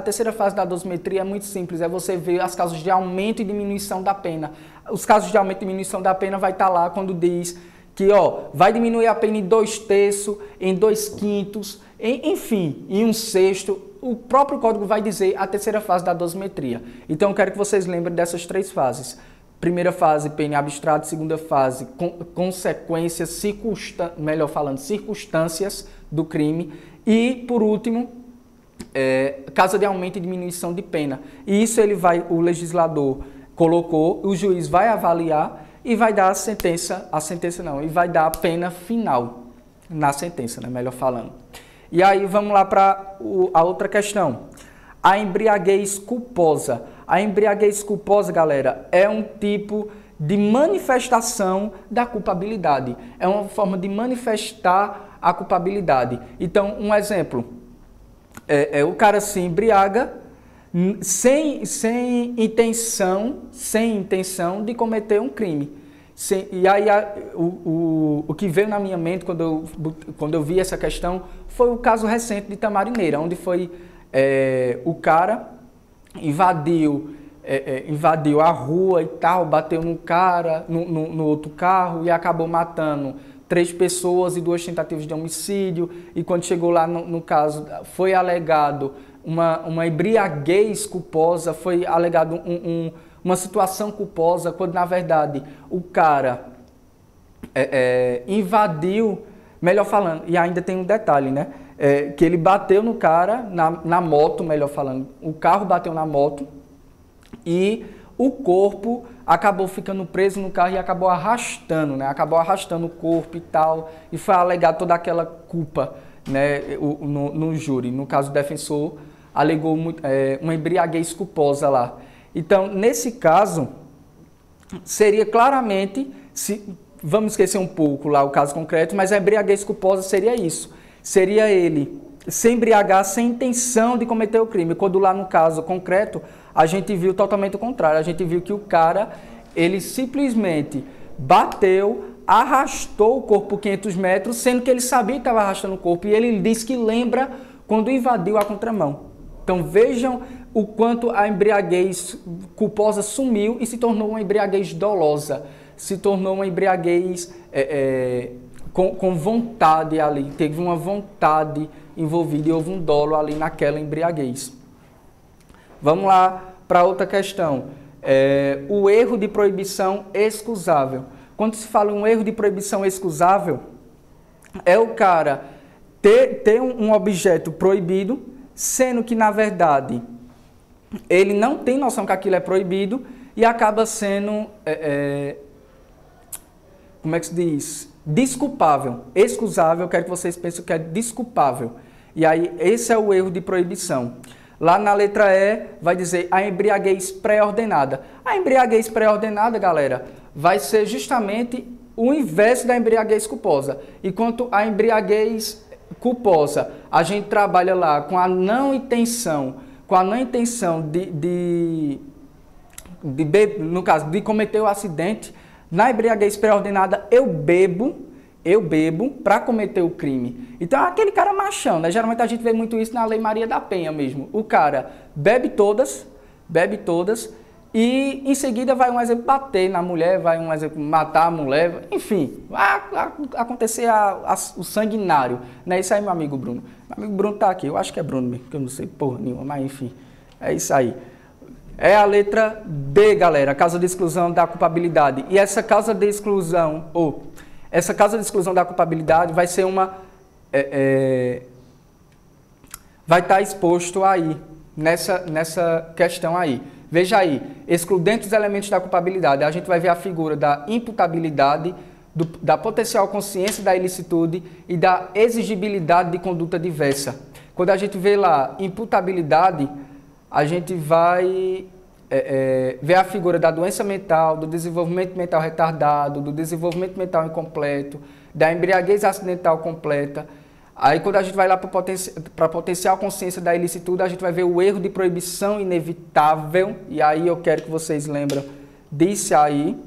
S1: da dosimetria é muito simples, é você ver as causas de aumento e diminuição da pena. Os casos de aumento e diminuição da pena vai estar lá quando diz que vai diminuir a pena em 2/3, em 2/5, enfim, em 1/6. O próprio código vai dizer a terceira fase da dosimetria. Então eu quero que vocês lembrem dessas três fases. Primeira fase, pena em abstrato. Segunda fase, consequências, melhor falando, circunstâncias do crime. E, por último, caso de aumento e diminuição de pena. E isso o legislador colocou, o juiz vai avaliar e vai dar e vai dar a pena final na sentença, né, melhor falando. E aí vamos lá para a outra questão. A embriaguez culposa. A embriaguez culposa, galera, é um tipo de manifestação da culpabilidade. É uma forma de manifestar a culpabilidade. Então, um exemplo. O cara se embriaga sem intenção de cometer um crime. E aí o que veio na minha mente quando eu vi essa questão foi o caso recente de Tamarineira, onde foi o cara invadiu a rua e tal, bateu num cara, no outro carro e acabou matando 3 pessoas e 2 tentativas de homicídio. E quando chegou lá no caso, foi alegado uma embriaguez culposa, foi alegado uma situação culposa, quando na verdade o cara invadiu, melhor falando, e ainda tem um detalhe, né? Que ele bateu no cara na moto, melhor falando, o carro bateu na moto e o corpo acabou ficando preso no carro e acabou arrastando, né? Acabou arrastando o corpo e tal, e foi alegado toda aquela culpa, né? No júri. No caso, o defensor alegou uma embriaguez culposa lá. Então, nesse caso, seria claramente, vamos esquecer um pouco lá o caso concreto, mas a embriaguez culposa seria isso. Seria ele se embriagar sem intenção de cometer o crime. Quando lá no caso concreto, a gente viu totalmente o contrário. A gente viu que o cara, ele simplesmente bateu, arrastou o corpo por 500 metros, sendo que ele sabia que estava arrastando o corpo, e ele disse que lembra quando invadiu a contramão. Então vejam o quanto a embriaguez culposa sumiu e se tornou uma embriaguez dolosa, se tornou uma embriaguez com vontade ali, teve uma vontade envolvida e houve um dolo ali naquela embriaguez. Vamos lá para outra questão. O erro de proibição excusável. Quando se fala em um erro de proibição excusável, é o cara ter um objeto proibido, sendo que, na verdade, ele não tem noção que aquilo é proibido e acaba sendo, como é que se diz? Desculpável. Excusável, eu quero que vocês pensem que é desculpável. E aí, esse é o erro de proibição. Lá na letra E, vai dizer a embriaguez pré-ordenada. A embriaguez pré-ordenada, galera, vai ser justamente o inverso da embriaguez culposa. Enquanto a embriaguez culposa, a gente trabalha lá com a não intenção, no caso, de cometer o acidente. Na embriaguez pré-ordenada, eu bebo para cometer o crime. Então, é aquele cara machão, né? Geralmente a gente vê muito isso na Lei Maria da Penha mesmo. O cara bebe todas, e em seguida vai um exemplo bater na mulher, vai um exemplo matar a mulher, enfim, vai acontecer o sanguinário. Não é isso aí, meu amigo Bruno? Meu amigo Bruno tá aqui, eu acho que é Bruno mesmo, porque eu não sei porra nenhuma, mas enfim, é isso aí. É a letra D, galera, a causa de exclusão da culpabilidade. E essa causa de exclusão, da culpabilidade vai ser vai estar exposto aí, nessa questão aí. Veja aí, excludente os elementos da culpabilidade, a gente vai ver a figura da imputabilidade, da potencial consciência da ilicitude e da exigibilidade de conduta diversa. Quando a gente vê lá imputabilidade, a gente vai ver a figura da doença mental, do desenvolvimento mental retardado, do desenvolvimento mental incompleto, da embriaguez acidental completa. Aí quando a gente vai lá para a potencial consciência da ilicitude, a gente vai ver o erro de proibição inevitável, e aí eu quero que vocês lembrem disso aí,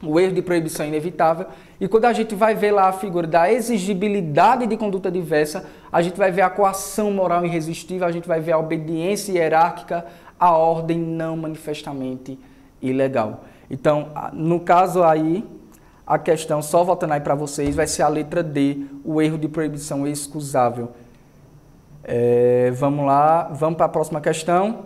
S1: o erro de proibição inevitável. E quando a gente vai ver lá a figura da exigibilidade de conduta diversa, a gente vai ver a coação moral irresistível, a gente vai ver a obediência hierárquica, a ordem não manifestamente ilegal. Então, no caso aí, a questão, só voltando aí para vocês, vai ser a letra D, o erro de proibição excusável. Vamos lá, vamos para a próxima questão.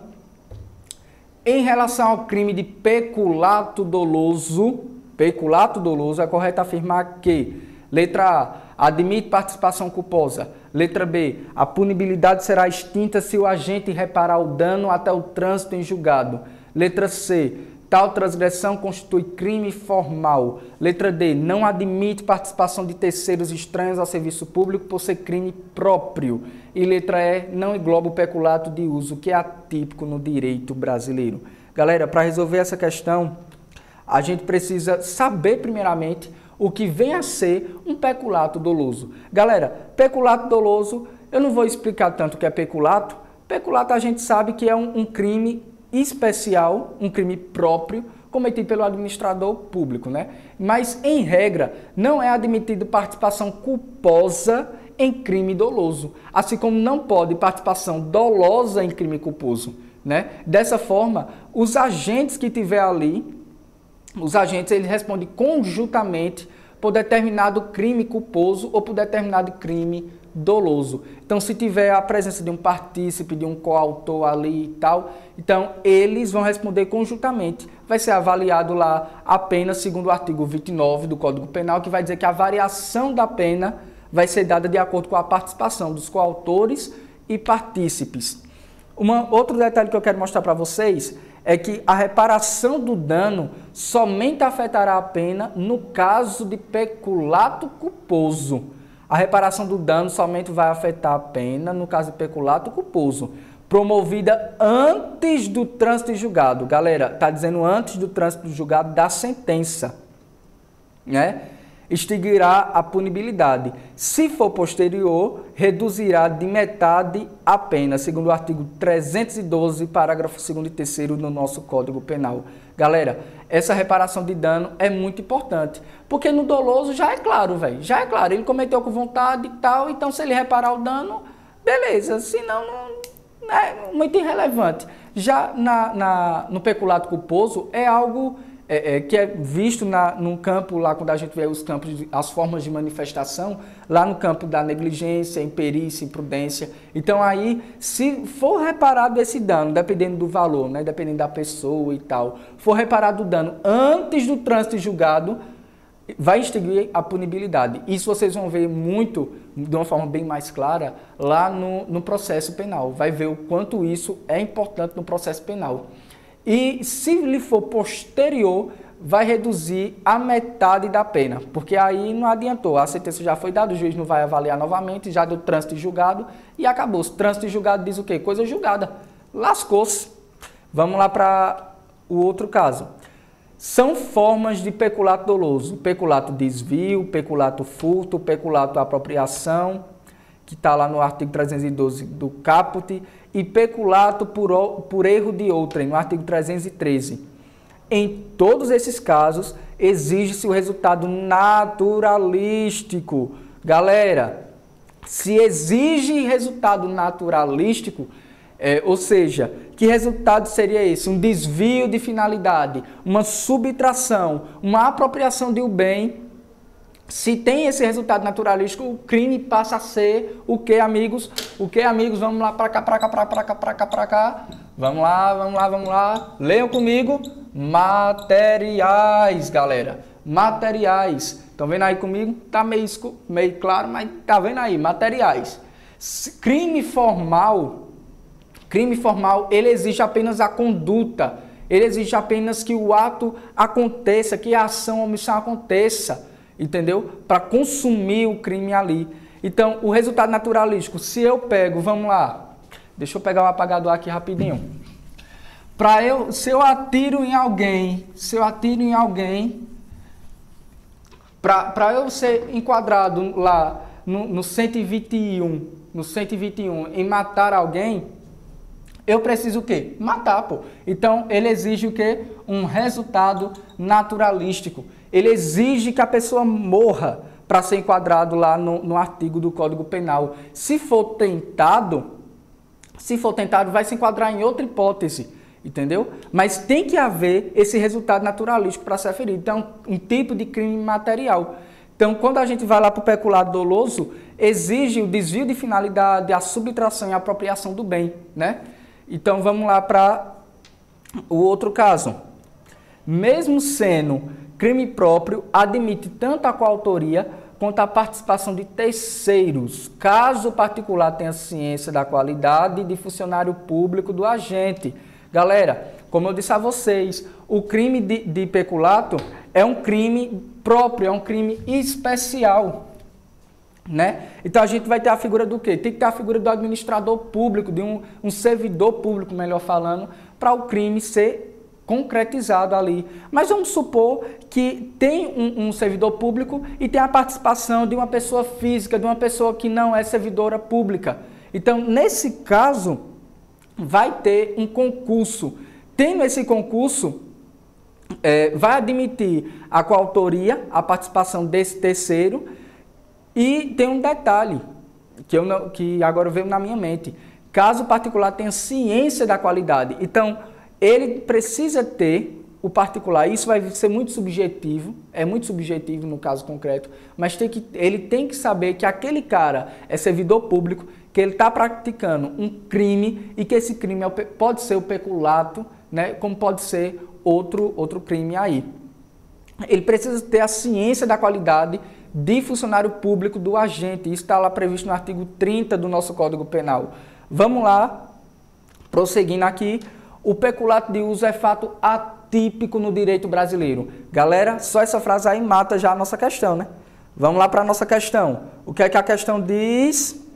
S1: Em relação ao crime de peculato doloso, é correto afirmar que, letra A, admite participação culposa. Letra B, a punibilidade será extinta se o agente reparar o dano até o trânsito em julgado. Letra C, tal transgressão constitui crime formal. Letra D, não admite participação de terceiros estranhos ao serviço público por ser crime próprio. E letra E, não engloba o peculato de uso, que é atípico no direito brasileiro. Galera, para resolver essa questão, a gente precisa saber primeiramente o que vem a ser um peculato doloso. Galera, peculato doloso, eu não vou explicar tanto o que é peculato. Peculato a gente sabe que é um crime especial, um crime próprio, cometido pelo administrador público, né? Mas, em regra, não é admitido participação culposa em crime doloso, assim como não pode participação dolosa em crime culposo, né? Dessa forma, os agentes que tiver ali, eles respondem conjuntamente por determinado crime culposo ou por determinado crime doloso. Então, se tiver a presença de um partícipe, de um coautor ali e tal, então eles vão responder conjuntamente. Vai ser avaliado lá a pena segundo o artigo 29 do Código Penal, que vai dizer que a variação da pena vai ser dada de acordo com a participação dos coautores e partícipes. Outro detalhe que eu quero mostrar para vocês é que a reparação do dano somente afetará a pena no caso de peculato culposo. A reparação do dano somente vai afetar a pena no caso de peculato culposo, promovida antes do trânsito de julgado. Galera, está dizendo antes do trânsito de julgado da sentença, né? Extinguirá a punibilidade. Se for posterior, reduzirá de metade a pena, segundo o artigo 312, parágrafo 2º e 3º do nosso Código Penal. Galera, essa reparação de dano é muito importante, porque no doloso já é claro, velho, já é claro, ele cometeu com vontade e tal, então se ele reparar o dano, beleza, senão não é muito irrelevante. Já no peculato culposo é algo que é visto no campo, lá quando a gente vê os campos, as formas de manifestação, lá no campo da negligência, imperícia, imprudência. Então aí, se for reparado esse dano, dependendo do valor, né, dependendo da pessoa e tal, for reparado o dano antes do trânsito de julgado, vai extinguir a punibilidade. Isso vocês vão ver muito, de uma forma bem mais clara, lá no processo penal. Vai ver o quanto isso é importante no processo penal. E se lhe for posterior, vai reduzir a metade da pena, porque aí não adiantou, a sentença já foi dada, o juiz não vai avaliar novamente, já deu trânsito de julgado e acabou. O trânsito de julgado diz o quê? Coisa julgada. Lascou-se. Vamos lá para o outro caso. São formas de peculato doloso: peculato desvio, peculato furto, peculato apropriação, que está lá no artigo 312 do caput, e peculato por erro de outrem, no artigo 313. Em todos esses casos, exige-se o resultado naturalístico. Galera, se exige resultado naturalístico, ou seja, que resultado seria esse? Um desvio de finalidade, uma subtração, uma apropriação de um bem. Se tem esse resultado naturalístico, o crime passa a ser o que, amigos? O que, amigos? Vamos lá, para cá, para cá, para cá, para cá, para cá. Vamos lá, vamos lá, vamos lá. Leiam comigo. Materiais, galera. Materiais. Estão vendo aí comigo? Tá meio claro, mas tá vendo aí? Materiais. Crime formal, ele exige apenas a conduta. Ele exige apenas que o ato aconteça, que a ação ou omissão aconteça. Entendeu? Para consumir o crime ali. Então, o resultado naturalístico, se eu pego, vamos lá, deixa eu pegar o apagador aqui rapidinho. Se eu atiro em alguém, para eu ser enquadrado lá no 121, em matar alguém, eu preciso o quê? Matar, pô. Então, ele exige o quê? Um resultado naturalístico. Ele exige que a pessoa morra para ser enquadrado lá no artigo do Código Penal. Se for tentado, vai se enquadrar em outra hipótese, entendeu? Mas tem que haver esse resultado naturalístico para ser ferido. Então, um tipo de crime material. Então, quando a gente vai lá para o peculato doloso, exige o desvio de finalidade, a subtração e a apropriação do bem, né? Então, vamos lá para O outro caso, mesmo sendo crime próprio, admite tanto a coautoria quanto a participação de terceiros, caso o particular tenha ciência da qualidade de funcionário público do agente. Galera, como eu disse a vocês, o crime de peculato é um crime próprio, é um crime especial, né? Então a gente vai ter a figura do quê? Tem que ter a figura do administrador público, de um servidor público, melhor falando, para o crime ser concretizado ali. Mas vamos supor que tem um servidor público e tem a participação de uma pessoa física, de uma pessoa que não é servidora pública. Então, nesse caso, vai ter um concurso. Tendo esse concurso, vai admitir a coautoria, a participação desse terceiro, e tem um detalhe que agora veio na minha mente. Caso o particular tenha ciência da qualidade, então ele precisa ter o particular, isso vai ser muito subjetivo, é muito subjetivo no caso concreto, mas ele tem que saber que aquele cara é servidor público, que ele está praticando um crime e que esse crime pode ser o peculato, né, como pode ser outro crime aí. Ele precisa ter a ciência da qualidade de funcionário público do agente, isso está lá previsto no artigo 30 do nosso Código Penal. Vamos lá, prosseguindo aqui. O peculato de uso é fato atípico no direito brasileiro. Galera, só essa frase aí mata já a nossa questão, né? Vamos lá para a nossa questão. O que é que a questão diz?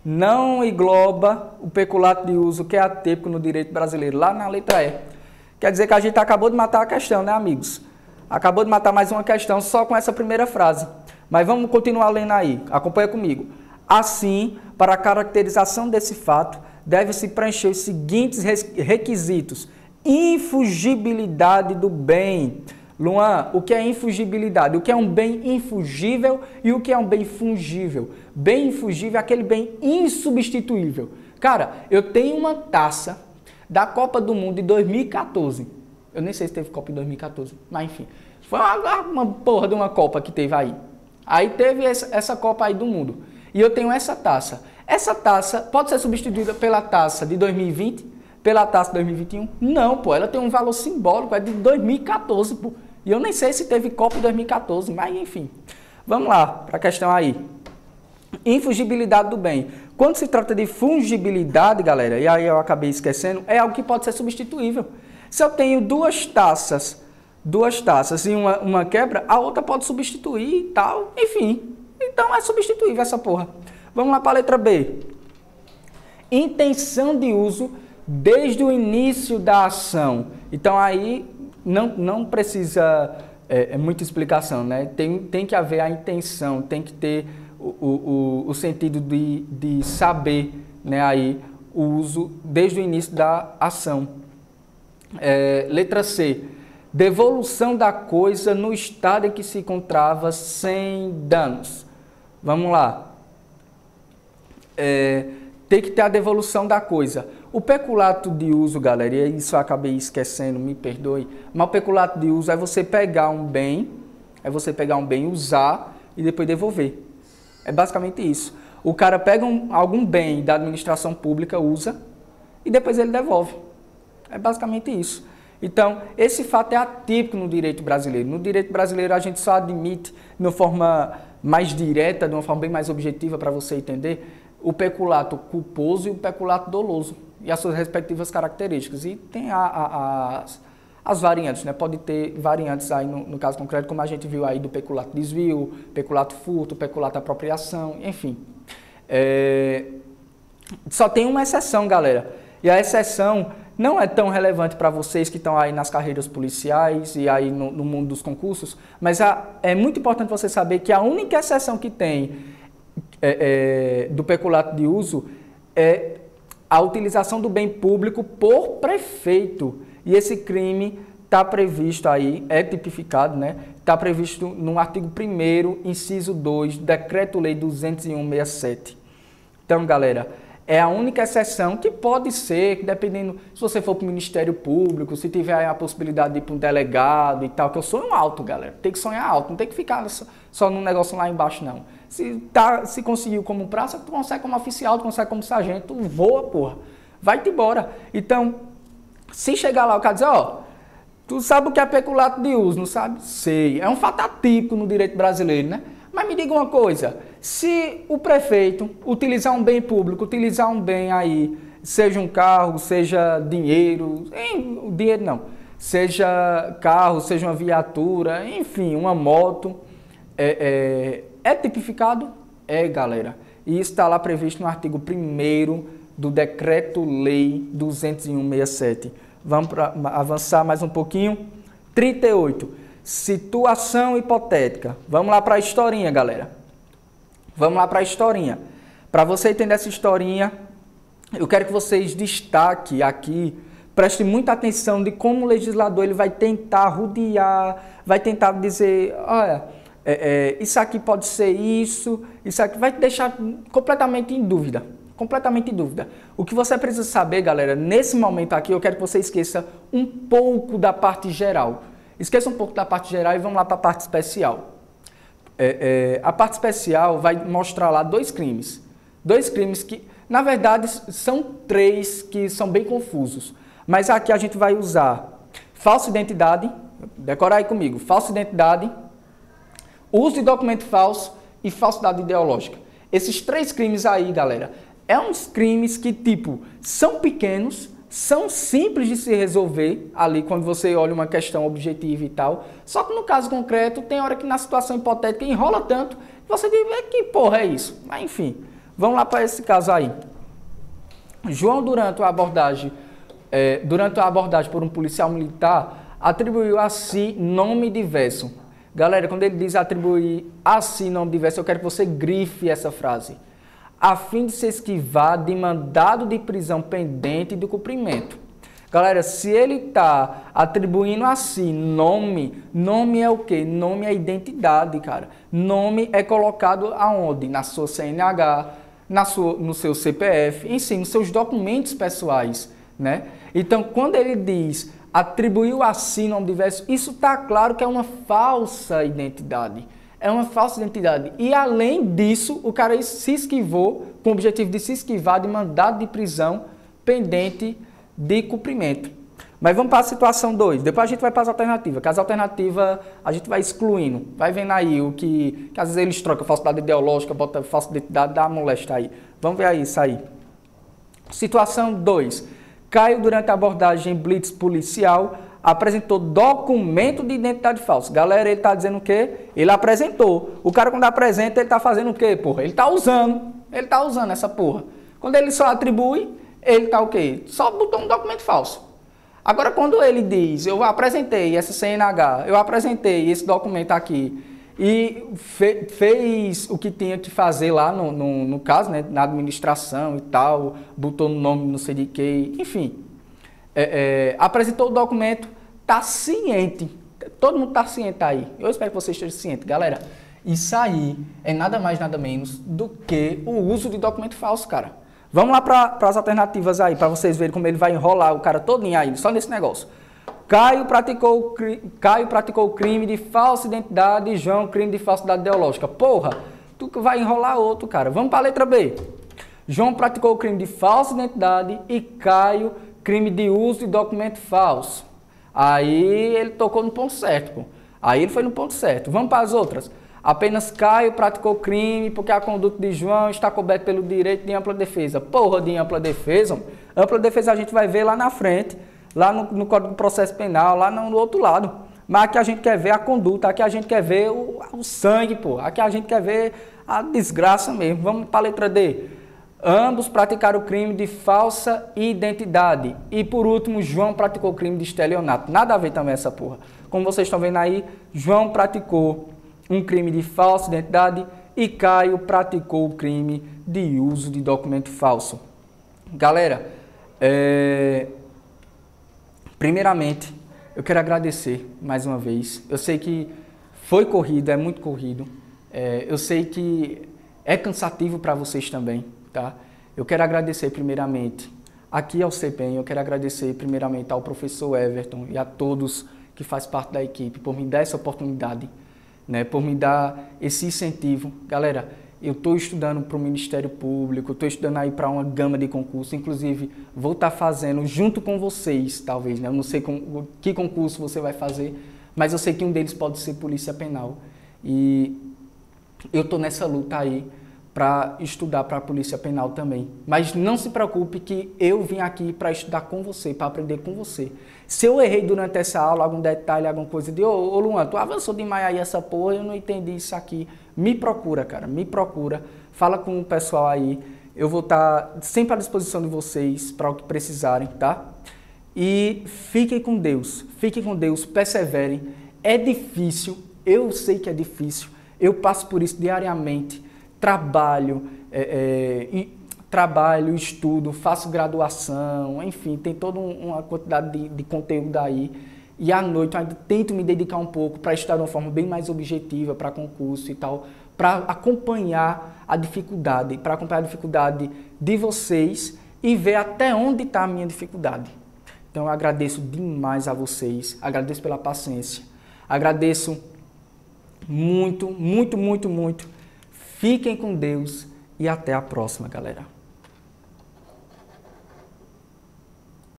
S1: Não engloba o peculato de uso que é atípico no direito brasileiro, lá na letra E. Quer dizer que a gente acabou de matar a questão, né, amigos? Acabou de matar mais uma questão só com essa primeira frase. Mas vamos continuar lendo aí. Acompanha comigo. Assim, para a caracterização desse fato, deve-se preencher os seguintes requisitos. Infugibilidade do bem. Luan, o que é infugibilidade? O que é um bem infugível e o que é um bem fungível? Bem infugível é aquele bem insubstituível. Cara, eu tenho uma taça da Copa do Mundo de 2014. Eu nem sei se teve Copa em 2014, mas enfim. Foi uma porra de uma Copa que teve aí. Aí teve essa Copa aí do Mundo. E eu tenho essa taça. Essa taça pode ser substituída pela taça de 2020, pela taça de 2021? Não, pô, ela tem um valor simbólico, é de 2014, pô. E eu nem sei se teve Copa em 2014, mas enfim. Vamos lá, para a questão aí. Infugibilidade do bem. Quando se trata de fungibilidade, galera, e aí eu acabei esquecendo, é algo que pode ser substituível. Se eu tenho duas taças e uma quebra, a outra pode substituir e tal, enfim. Então é substituível essa porra. Vamos lá para a letra B. Intenção de uso desde o início da ação. Então aí não precisa muita explicação, né? Tem que haver a intenção, tem que ter o sentido de saber, né, aí, o uso desde o início da ação. Letra C. Devolução da coisa no estado em que se encontrava sem danos. Vamos lá. Tem que ter a devolução da coisa. O peculato de uso, galera, e isso eu acabei esquecendo, me perdoe, mas o peculato de uso é você pegar um bem, usar e depois devolver. É basicamente isso. O cara pega algum bem da administração pública, usa e depois ele devolve. É basicamente isso. Então, esse fato é atípico no direito brasileiro. No direito brasileiro, a gente só admite, de uma forma mais direta, de uma forma bem mais objetiva para você entender, o peculato culposo e o peculato doloso, e as suas respectivas características. E tem as variantes, né? Pode ter variantes aí no caso concreto, como a gente viu aí do peculato desvio, peculato furto, peculato apropriação, enfim. Só tem uma exceção, galera. E a exceção não é tão relevante para vocês que estão aí nas carreiras policiais e aí no mundo dos concursos, mas é muito importante você saber que a única exceção que tem do peculato de uso é a utilização do bem público por prefeito. E esse crime está previsto aí, é tipificado, né? Está previsto no artigo 1º, inciso 2, Decreto-Lei 201/67. Então, galera, é a única exceção que pode ser, dependendo, se você for para o Ministério Público, se tiver a possibilidade de ir para um delegado e tal, que eu sonho alto, galera. Tem que sonhar alto, não tem que ficar só num negócio lá embaixo, não. Se conseguiu como praça, tu consegue como oficial, tu consegue como sargento, tu voa, porra. Vai-te embora. Então, Se chegar lá o cara dizer, ó, tu sabe o que é peculato de uso, não sabe? Sei. É um fato atípico no direito brasileiro, né? Mas me diga uma coisa, se o prefeito utilizar um bem público, utilizar um bem aí, seja um carro, seja dinheiro, dinheiro não, seja carro, seja uma viatura, enfim, uma moto, é tipificado? É, galera. E isso está lá previsto no artigo 1º do Decreto-Lei 201/67. Vamos avançar mais um pouquinho. 38. Situação hipotética. Vamos lá para a historinha, galera. Vamos lá para a historinha. Para você entender essa historinha, eu quero que vocês destaquem aqui, prestem muita atenção de como o legislador ele vai tentar rodear, vai tentar dizer, olha, isso aqui pode ser isso aqui vai te deixar completamente em dúvida. Completamente em dúvida. O que você precisa saber, galera, nesse momento aqui, eu quero que você esqueça um pouco da parte geral. Esqueça um pouco da parte geral e vamos lá para a parte especial. A parte especial vai mostrar lá dois crimes. Dois crimes que, na verdade, são três que são bem confusos. Mas aqui a gente vai usar falsa identidade, decora aí comigo, falsa identidade, uso de documento falso e falsidade ideológica. Esses três crimes aí, galera, uns crimes que, tipo, são pequenos, são simples de se resolver ali quando você olha uma questão objetiva e tal. Só que no caso concreto, tem hora que na situação hipotética enrola tanto que você diz, que porra é isso? Mas enfim, vamos lá para esse caso aí. João, durante a abordagem por um policial militar, atribuiu a si nome diverso. Galera, quando ele diz atribuir a si nome diverso, eu quero que você grife essa frase. A fim de se esquivar de mandado de prisão pendente de cumprimento. Galera, se ele está atribuindo a si nome é o quê? Nome é identidade, cara. Nome é colocado aonde? Na sua CNH, no seu CPF, em si, nos seus documentos pessoais, né? Então, quando ele diz atribuiu a si nome diverso, isso está claro que é uma falsa identidade. É uma falsa identidade. E além disso, o cara se esquivou, com o objetivo de se esquivar de mandado de prisão pendente de cumprimento. Mas vamos para a situação 2. Depois a gente vai para as alternativas. Que as alternativas a gente vai excluindo. Vai vendo aí o que às vezes eles trocam falsidade ideológica, bota falsa identidade, dá uma molesta aí. Vamos ver aí isso aí. Situação 2. Caio, durante a abordagem blitz policial, apresentou documento de identidade falso. Galera, ele está dizendo o quê? Ele apresentou. O cara, quando apresenta, ele está fazendo o quê, porra? Ele está usando. Ele está usando essa porra. Quando ele só atribui, ele está o quê? Só botou um documento falso. Agora, quando ele diz, eu apresentei essa CNH, eu apresentei esse documento aqui e fez o que tinha que fazer lá no caso, né, na administração e tal, botou no nome não sei de quê, enfim. Apresentou o documento, está ciente, todo mundo está ciente aí, eu espero que você esteja ciente. Galera, isso aí é nada mais, nada menos do que o uso de documento falso, cara. Vamos lá para as alternativas aí, para vocês verem como ele vai enrolar o cara todinho aí, só nesse negócio. Caio praticou o crime de falsa identidade e João crime de falsidade ideológica. Porra, tu vai enrolar outro, cara. Vamos para a letra B. João praticou o crime de falsa identidade e Caio crime de uso de documento falso. Aí ele tocou no ponto certo, pô. Aí ele foi no ponto certo. Vamos para as outras. Apenas Caio praticou crime porque a conduta de João está coberta pelo direito de ampla defesa. Porra de ampla defesa, mano. Ampla defesa a gente vai ver lá na frente, lá no Código de Processo Penal, lá no outro lado. Mas aqui a gente quer ver a conduta, aqui a gente quer ver o sangue, pô. Aqui a gente quer ver a desgraça mesmo. Vamos para a letra D. Ambos praticaram o crime de falsa identidade. E por último, João praticou o crime de estelionato. Nada a ver também essa porra. Como vocês estão vendo aí, João praticou um crime de falsa identidade e Caio praticou o crime de uso de documento falso. Galera, primeiramente, eu quero agradecer mais uma vez. Eu sei que foi corrido, é muito corrido. Eu sei que é cansativo para vocês também, tá? Eu quero agradecer primeiramente aqui ao CPEM, eu quero agradecer primeiramente ao professor Everton e a todos que fazem parte da equipe por me dar essa oportunidade, né, por me dar esse incentivo. Galera, Eu estou estudando para o Ministério Público, estou estudando aí para uma gama de concursos, inclusive vou estar fazendo junto com vocês, talvez, né? Eu não sei que concurso você vai fazer, mas eu sei que um deles pode ser Polícia Penal. E eu estou nessa luta aí para estudar para a Polícia Penal também. Mas não se preocupe que eu vim aqui para estudar com você, para aprender com você. Se eu errei durante essa aula, algum detalhe, alguma coisa de ô Luan, tu avançou demais aí essa porra, eu não entendi isso aqui. Me procura, cara, me procura. Fala com o pessoal aí. Eu vou estar sempre à disposição de vocês para o que precisarem, tá? E fiquem com Deus, perseverem. É difícil, eu sei que é difícil. Eu passo por isso diariamente. Trabalho, estudo, faço graduação, enfim, tem toda uma quantidade de conteúdo aí. E à noite eu ainda tento me dedicar um pouco para estudar de uma forma bem mais objetiva para concurso e tal, para acompanhar a dificuldade de vocês e ver até onde está a minha dificuldade. Então eu agradeço demais a vocês, agradeço pela paciência, agradeço muito, muito, muito, muito. Fiquem com Deus e até a próxima, galera.